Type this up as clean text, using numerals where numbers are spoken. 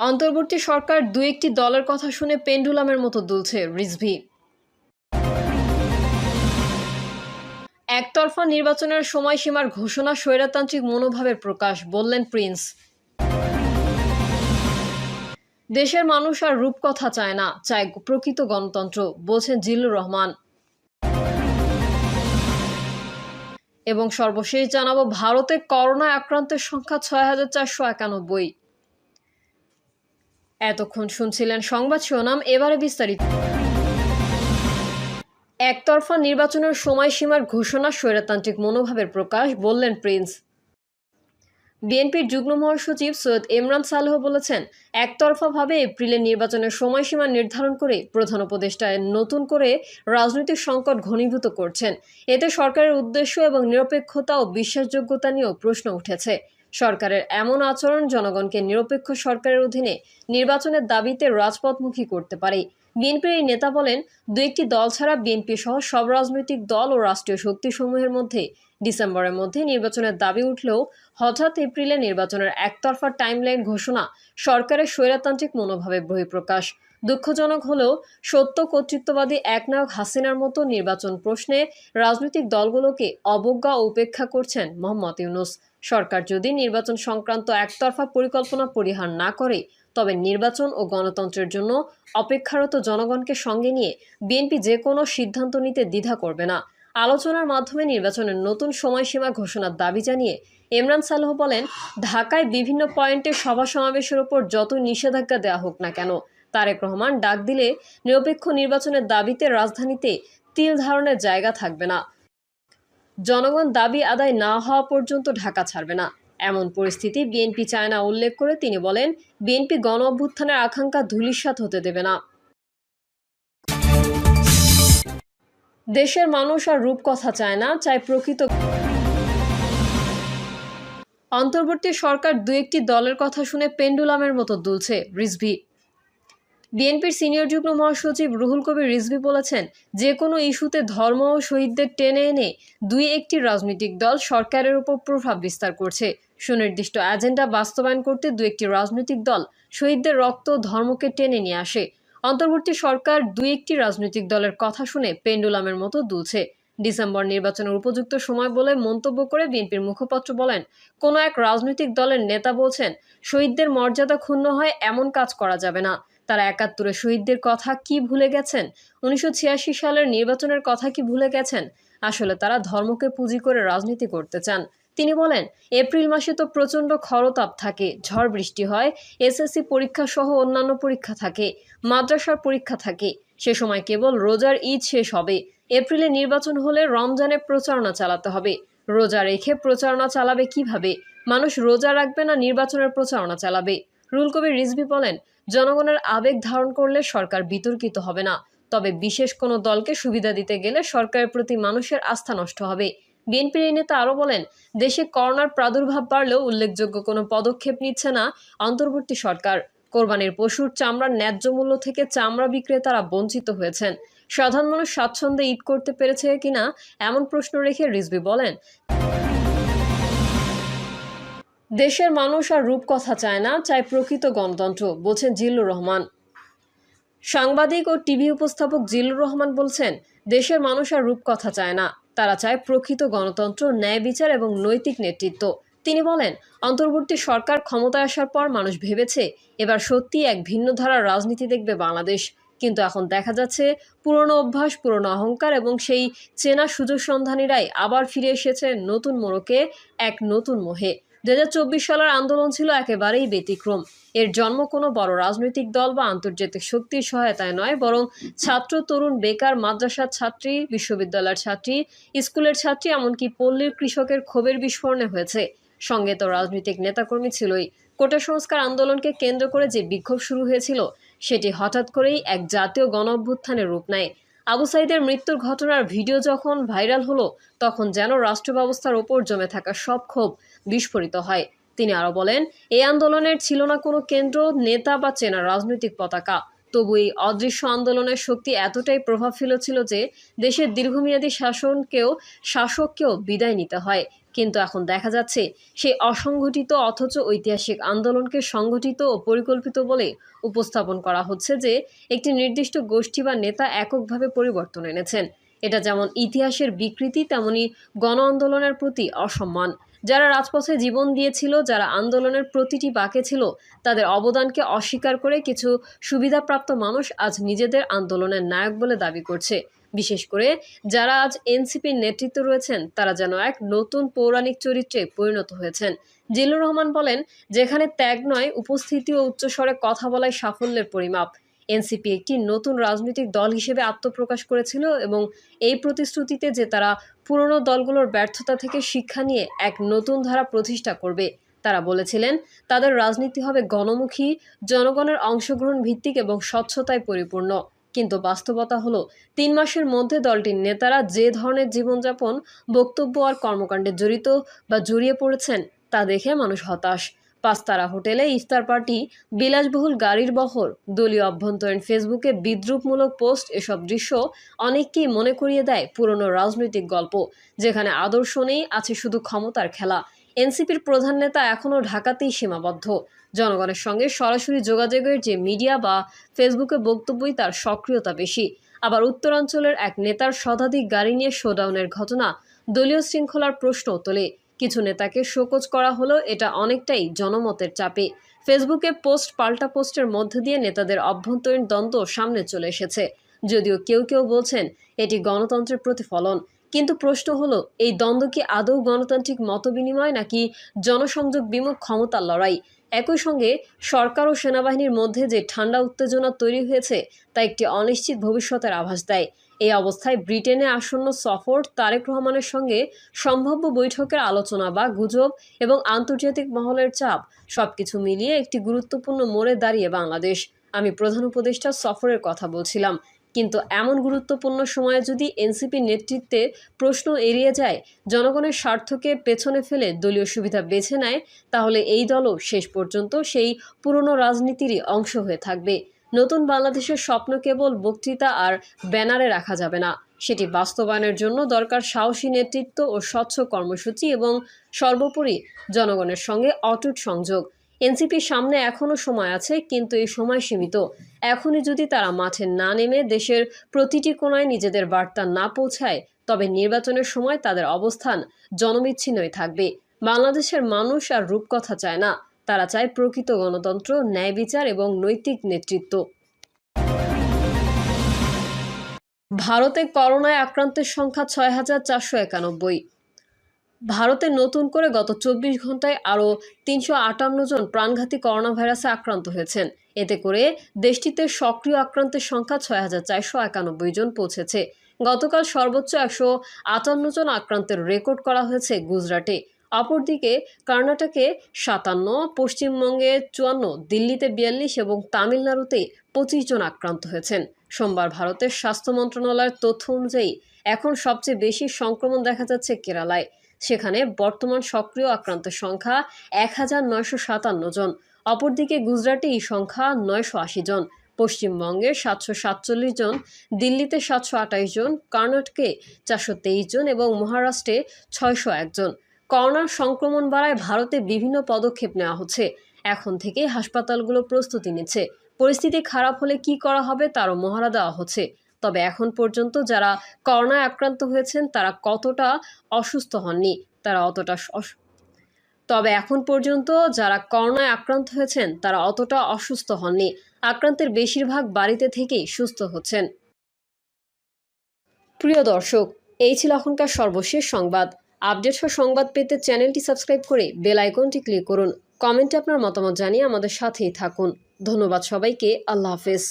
অন্তর্বর্তী সরকার দু একটি দলের কথা শুনে পেন্ডুলামের মতো দুলছে রিজভী। একতরফা নির্বাচনের সময়সীমার ঘোষণা স্বৈরতান্ত্রিক মনোভাবের প্রকাশ, বললেন প্রিন্স। দেশের মানুষ আর রূপকথা চায় না, চায় প্রকৃত গণতন্ত্র, বলছেন জিল্লুর রহমান। এবং সর্বশেষ জানাবো, ভারতে করোনায় আক্রান্তের সংখ্যা ৬,৪৯১। এতক্ষণ শুনছিলেন সংবাদ শিরোনাম, এবারে বিস্তারিত। একতরফা নির্বাচনের সময়সীমার ঘোষণা স্বৈরতান্ত্রিক মনোভাবের প্রকাশ, বললেন প্রিন্স। বিএনপির যুগ্ম মহাসচিব সৈয়দ ইমরান সালেহ বলেছেন, একতরফাভাবে এপ্রিলে নির্বাচনের সময়সীমা নির্ধারণ করে প্রধান উপদেষ্টা নতুন করে রাজনৈতিক সংকট ঘনীভূত করছেন। এতে সরকারের উদ্দেশ্য এবং নিরপেক্ষতা ও বিশ্বাসযোগ্যতা নিয়েও প্রশ্ন উঠেছে। সরকারের এমন আচরণ জনগণকে নিরপেক্ষ সরকারের অধীনে নির্বাচনের দাবিতে রাজপথমুখী করতে পারে। বিএনপির এই নেতা বলেন, দু একটি দল ছাড়া বিএনপি সহ সব রাজনৈতিক দল ও রাষ্ট্রীয় শক্তিসমূহের মধ্যে ডিসেম্বরের মধ্যে নির্বাচনের দাবি উঠলেও হঠাৎ এপ্রিলে নির্বাচনের একতরফা টাইমলাইন ঘোষণা সরকারের স্বৈরতান্ত্রিক মনোভাবের বহিঃপ্রকাশ। দুঃখজনক হলেও সত্য, কর্তৃত্ববাদী একনায়ক হাসিনার মতো নির্বাচন প্রশ্নে রাজনৈতিক দলগুলোকে অবজ্ঞা ও উপেক্ষা করছেন মোহাম্মদ ইউনূস। সরকার যদি নির্বাচন সংক্রান্ত একতরফা পরিকল্পনা পরিহার না করে, তবে নির্বাচন ও গণতন্ত্রের জন্য অপেক্ষারত জনগণকে সঙ্গে নিয়ে বিএনপি যে কোনো সিদ্ধান্ত নিতে দ্বিধা করবে না। আলোচনার মাধ্যমে নির্বাচনের নতুন সময়সীমা ঘোষণার দাবি জানিয়ে ইমরান সালেহ বলেন, ঢাকায় বিভিন্ন পয়েন্টে সভা সমাবেশের ওপর যত নিষেধাজ্ঞা দেওয়া হোক না কেন, তারেক রহমান ডাক দিলে নিরপেক্ষ নির্বাচনের দাবিতে রাজধানীতে তিল ধারণের জায়গা থাকবে না। জনগণ দাবি আদায় না হওয়া পর্যন্ত ঢাকা ছাড়বে না। এমন পরিস্থিতি বিএনপি চায় না উল্লেখ করে তিনি বলেন, বিএনপি গণ অভ্যুত্থানের আকাঙ্ক্ষা ধূলিসাৎ হতে দেবে না। দেশের মানুষ আর রূপকথা চায় না, চায় প্রকৃত। অন্তর্বর্তী সরকার দু একটি দলের কথা শুনে পেন্ডুলামের মতো দুলছে রিজভী। বিএনপির সিনিয়র যুগ্ম মহাসচিব রুহুল কবির রিজভী বলেছেন, যে কোনো ইস্যুতে ধর্ম ও শহীদদের টেনে এনে দুই একটি রাজনৈতিক দল সরকারের উপর প্রভাব বিস্তার করছে। সুনির্দিষ্ট এজেন্ডা বাস্তবায়ন করতে দু একটি রাজনৈতিক দল শহীদদের রক্ত ও ধর্মকে টেনে নিয়ে আসে। অন্তর্বর্তী সরকার দুই একটি রাজনৈতিক দলের কথা শুনে পেন্ডুলামের মতো দুলছে। ডিসেম্বর নির্বাচনের উপযুক্ত সময় বলে মন্তব্য করে বিএনপির মুখপাত্র বলেন, কোনো এক রাজনৈতিক দলের নেতা বলছেন, শহীদদের মর্যাদা ক্ষুণ্ণ হয় এমন কাজ করা যাবে না। তারা ৭১-এ শহীদদের কথা কি ভুলে গেছেন? ১৯৮৬ সালের নির্বাচনের কথা কি ভুলে গেছেন? আসলে তারা ধর্মকে পুঁজি করে রাজনীতি করতে চান। তিনি বলেন, এপ্রিল মাসে তো প্রচণ্ড খরতাপ থাকে, ঝড় বৃষ্টি হয়, এসএসসি পরীক্ষা সহ অন্যান্য পরীক্ষা থাকে, মাদ্রাসার পরীক্ষা থাকে। সে সময় কেবল রোজার ঈদ শেষ হবে। এপ্রিলে নির্বাচন হলে রমজানে প্রচারণা চালাতে হবে। রোজা রেখে প্রচারণা চালাবে কিভাবে? মানুষ রোজা রাখবে না নির্বাচনের প্রচারণা চালাবে? রুহুল কবির রিজভী বলেন, জনগণের আবেগ ধারণ করলে সরকার বিতর্কিত হবে না, তবে বিশেষ কোনো দলকে সুবিধা দিতে গেলে সরকারের প্রতি মানুষের আস্থা নষ্ট হবে। বিএনপির এই নেতা আরও বলেন, দেশে করোনার প্রাদুর্ভাব বাড়লেও উল্লেখযোগ্য কোনো পদক্ষেপ নিচ্ছে না অন্তর্বর্তী সরকার। কোরবানির পশুর চামড়ার ন্যায্য মূল্য থেকে চামড়া বিক্রেতারা বঞ্চিত হয়েছেন। সাধারণ মানুষ স্বাচ্ছন্দ্যে ঈদ করতে পেরেছে কিনা এমন প্রশ্ন রেখে রিজভী বলেন, দেশের মানুষ আর রূপকথা চায় না, চায় প্রকৃত গণতন্ত্র, বলছেন জিল্লুর রহমান। সাংবাদিক ও টিভি উপস্থাপক জিল্লুর রহমান বলছেন, দেশের মানুষ আর রূপকথা চায় না, তারা চায় প্রকৃত গণতন্ত্র, ন্যায় বিচার এবং নৈতিক নেতৃত্ব। তিনি বলেন, অন্তর্বর্তী সরকার ক্ষমতায় আসার পর মানুষ ভেবেছে এবার সত্যি এক ভিন্ন ধারার রাজনীতি দেখবে বাংলাদেশ। কিন্তু এখন দেখা যাচ্ছে পুরনো অভ্যাস, পুরনো অহংকার এবং সেই চেনা সুযোগ সন্ধানীরাই আবার ফিরে এসেছে নতুন মোড়কে, এক নতুন মোহে। ২০২৪ সালের আন্দোলন ছিল একেবারেই ব্যতিক্রম। এর জন্ম কোনো বড় রাজনৈতিক দল বা আন্তর্জাতিক শক্তির সহায়তায় নয়, বরং ছাত্র, তরুণ, বেকার, মাদ্রাসার ছাত্রী, বিশ্ববিদ্যালয়ের ছাত্রী, স্কুলের ছাত্রী, এমনকি পল্লীর কৃষকের ক্ষোভের বিস্ফোরণে হয়েছে। সঙ্গে তো রাজনৈতিক নেতাকর্মী ছিলই। কোটা সংস্কার আন্দোলনকে কেন্দ্র করে যে বিক্ষোভ শুরু হয়েছিল, সেটি হঠাৎ করেই এক জাতীয় গণ অভ্যুত্থানের রূপ নেয়। আবু সাঈদের মৃত্যুর ঘটনার ভিডিও যখন ভাইরাল হলো, তখন যেন রাষ্ট্র ব্যবস্থার ওপর জমে থাকা সব ক্ষোভ বিস্ফোরিত হয়। তিনি আরও বলেন, এই আন্দোলনের ছিল না কোনো কেন্দ্র, নেতা বা চেনা রাজনৈতিক পতাকা। তবু এই অদৃশ্য আন্দোলনের শক্তি এতটাই প্রভাব ফেলেছিল যে দেশের দীর্ঘমেয়াদী শাসককেও বিদায় নিতে হয়। কিন্তু এখন দেখা যাচ্ছে সেই অসংগঠিত অথচ ঐতিহাসিক আন্দোলনকে সংগঠিত ও পরিকল্পিত বলে উপস্থাপন করা হচ্ছে, যে একটি নির্দিষ্ট গোষ্ঠী বা নেতা এককভাবে পরিবর্তন এনেছেন। এটা যেমন ইতিহাসের বিকৃতি, তেমনি গণ আন্দোলনের প্রতি অসম্মান। যারা রাজপথে জীবন দিয়েছিল, যারা আন্দোলনের প্রতিটি বাঁকে ছিল, তাদের অবদানকে অস্বীকার করে কিছু সুবিধাপ্রাপ্ত মানুষ আজ নিজেদের আন্দোলনের নায়ক বলে দাবি করছে। বিশেষ করে যারা আজ এনসিপির নেতৃত্বে রয়েছেন, তারা যেন এক নতুন পৌরাণিক চরিত্রে পরিণত হয়েছেন। জিল্লুর রহমান বলেন, যেখানে ত্যাগ নয়, উপস্থিতি ও উচ্চস্বরে কথা বলাই সাফল্যের পরিমাপ। এনসিপি একটি নতুন রাজনৈতিক দল হিসেবে আত্মপ্রকাশ করেছিল এবং এই প্রতিশ্রুতিতে যে তারা পুরনো দলগুলোর ব্যর্থতা থেকে শিক্ষা নিয়ে এক নতুন ধারা প্রতিষ্ঠা করবে। তারা বলেছিলেন, তাদের রাজনীতি হবে গণমুখী, জনগণের অংশগ্রহণ ভিত্তিক এবং স্বচ্ছতায় পরিপূর্ণ। কিন্তু বাস্তবতা হলো 3 মাসের মধ্যে দলটির নেতারা যে ধরনের জীবনযাপন, বক্তব্য আর কর্মকাণ্ডে জড়িয়ে পড়েছেন, তা দেখে মানুষ হতাশ। 5 তারা হোটেলে ইফতার পার্টি, বিলাসবহুল গাড়ির বহর, দলীয় অভ্যন্তরীণ ফেসবুকে বিদ্রুপমূলক পোস্ট, এসব দৃশ্য অনেককেই মনে করিয়ে দেয় পুরনো রাজনৈতিক গল্প, যেখানে আদর্শ নেই, আছে শুধু ক্ষমতার খেলা। এনসিপির প্রধান নেতা এখনও ঢাকাতেই সীমাবদ্ধ। জনগণের সঙ্গে সরাসরি যোগাযোগের যে মিডিয়া বা ফেসবুকে বক্তব্যই তার সক্রিয়তা বেশি। আবার উত্তরাঞ্চলের এক নেতার শতাধিক গাড়ি নিয়ে শোডাউনের ঘটনা দলীয় শৃঙ্খলার প্রশ্ন তোলে। কিছু নেতাকে শোকজ করা হলো, এটা অনেকটাই জনমতের চাপে। ফেসবুকে পোস্ট পাল্টা পোস্টের মধ্য দিয়ে নেতাদের অভ্যন্তরীণ দ্বন্দ্ব সামনে চলে এসেছে। যদিও কেউ কেউ বলছেন এটি গণতন্ত্রের প্রতিফলন, কিন্তু প্রশ্ন হলো, এই দ্বন্দ্ব কি আদৌ গণতান্ত্রিক মতবিনিময় নাকি জনসংযোগ বিমুখ ক্ষমতার লড়াই? একই সঙ্গে সরকার ও সেনাবাহিনীর মধ্যে যে ঠান্ডা উত্তেজনা তৈরি হয়েছে, তা একটি অনিশ্চিত ভবিষ্যতের আভাস দেয়। এই অবস্থায় ব্রিটেনে আসন্ন সফর, তারেক রহমানের সঙ্গে সম্ভাব্য বৈঠকের আলোচনা বা গুজব এবং আন্তর্জাতিক মহলের চাপ, সবকিছু মিলিয়ে একটি গুরুত্বপূর্ণ মোড়ে দাঁড়িয়ে বাংলাদেশ। আমি প্রধান উপদেষ্টা সফরের কথা বলছিলাম, কিন্তু এমন গুরুত্বপূর্ণ সময়ে যদি এনসিপির নেতৃত্বে প্রশ্ন এড়িয়ে যায়, জনগণের স্বার্থকে পেছনে ফেলে দলীয় সুবিধা বেছে নেয়, তাহলে এই দলও শেষ পর্যন্ত সেই পুরনো রাজনীতিরই অংশ হয়ে থাকবে। নতুন বাংলাদেশের স্বপ্ন কেবল বক্তৃতা আর ব্যানারে রাখা যাবে না, সেটি বাস্তবায়নের জন্য দরকার সাহসী নেতৃত্ব ও স্বচ্ছ কর্মসূচি এবং সর্বোপরি জনগণের সঙ্গে অটুট সংযোগ। এনসিপির সামনে এখনও সময় আছে, কিন্তু এই সময় সীমিত। এখনই যদি তারা মাঠে না নেমে দেশের প্রতিটি কোণায় নিজেদের বার্তা না পৌঁছায়, তবে নির্বাচনের সময় তাদের অবস্থান জনবিচ্ছিন্নই থাকবে। বাংলাদেশের মানুষ আর রূপকথা চায় না, তারা চায় প্রকৃত গণতন্ত্র, ন্যায় বিচার এবং নৈতিক নেতৃত্ব। ভারতে করোনায় আক্রান্তের সংখ্যা ৬,৪৯১। ভারতে নতুন করে গত ২৪ ঘন্টায় আরও ৩৫৮ জন প্রাণঘাতী করোনা ভাইরাসে আক্রান্ত হয়েছেন। এতে করে দেশটিতে সক্রিয় আক্রান্তের সংখ্যা ৬,৪৯১ জন পৌঁছেছে। গতকাল সর্বোচ্চ ১৫৮ জন আক্রান্তের রেকর্ড করা হয়েছে গুজরাটে। অপরদিকে কর্ণাটকে ৫৭, পশ্চিমবঙ্গে ৫৪, দিল্লিতে ৪২ এবং তামিলনাড়ুতে ২৫ জন আক্রান্ত হয়েছেন। সোমবার ভারতের স্বাস্থ্য মন্ত্রণালয়ের তথ্য অনুযায়ী এখন সবচেয়ে বেশি সংক্রমণ দেখা যাচ্ছে কেরালায়। সেখানে বর্তমান সক্রিয় আক্রান্তের সংখ্যা ১,৯৫৭ জন। অপরদিকে গুজরাটে এই সংখ্যা ৯৮০ জন, পশ্চিমবঙ্গে ৭৪৭ জন, দিল্লিতে ৭২৮ জন, কর্ণাটকে ৪২৩ জন এবং মহারাষ্ট্রে ৬০১ জন। করোনার সংক্রমণ বাড়ায় ভারতে বিভিন্ন পদক্ষেপ নেওয়া হচ্ছে। এখন থেকেই হাসপাতালগুলো প্রস্তুতি নিচ্ছে। পরিস্থিতি খারাপ হলে কি করা হবে তারও মহড়া দেওয়া হচ্ছে। তবে এখন পর্যন্ত যারা করোনায় আক্রান্ত হয়েছেন তারা কতটা অসুস্থ হননি, তারা অতটা অসুস্থ হননি। আক্রান্তের বেশিরভাগ বাড়িতে থেকেই সুস্থ হচ্ছেন। প্রিয় দর্শক, এই ছিল এখনকার সর্বশেষ সংবাদ। আপডেট ও সংবাদ পেতে চ্যানেলটি সাবস্ক্রাইব করে বেল আইকনটি ক্লিক করুন। কমেন্টে আপনার মতামত জানিয়ে আমাদের সাথেই থাকুন। ধন্যবাদ সবাইকে। আল্লাহ হাফেজ।